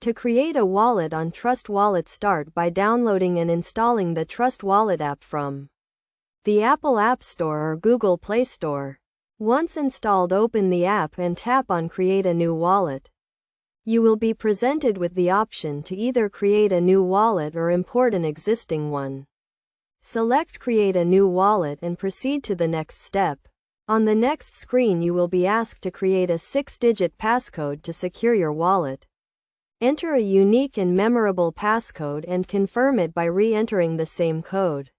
To create a wallet on Trust Wallet, start by downloading and installing the Trust Wallet app from the Apple App Store or Google Play Store. Once installed, open the app and tap on Create a New Wallet. You will be presented with the option to either create a new wallet or import an existing one. Select Create a New Wallet and proceed to the next step. On the next screen, you will be asked to create a 6-digit passcode to secure your wallet. Enter a unique and memorable passcode and confirm it by re-entering the same code.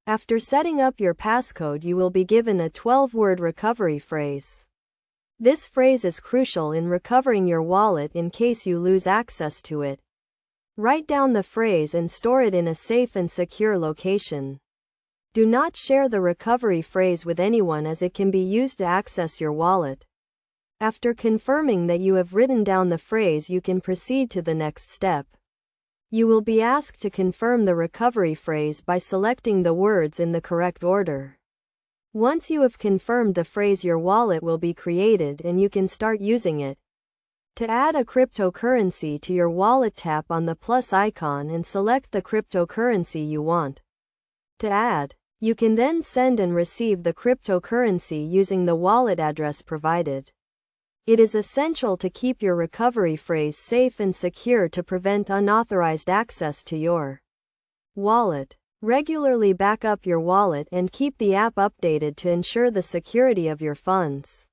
After setting up your passcode, you will be given a 12-word recovery phrase. This phrase is crucial in recovering your wallet in case you lose access to it. Write down the phrase and store it in a safe and secure location. Do not share the recovery phrase with anyone, as it can be used to access your wallet. After confirming that you have written down the phrase, you can proceed to the next step. You will be asked to confirm the recovery phrase by selecting the words in the correct order. Once you have confirmed the phrase, your wallet will be created and you can start using it. To add a cryptocurrency to your wallet, tap on the plus icon and select the cryptocurrency you want to add. You can then send and receive the cryptocurrency using the wallet address provided. It is essential to keep your recovery phrase safe and secure to prevent unauthorized access to your wallet. Regularly back up your wallet and keep the app updated to ensure the security of your funds.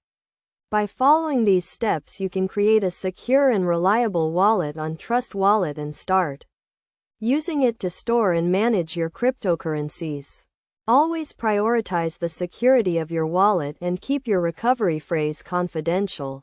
By following these steps, you can create a secure and reliable wallet on Trust Wallet and start using it to store and manage your cryptocurrencies. Always prioritize the security of your wallet and keep your recovery phrase confidential.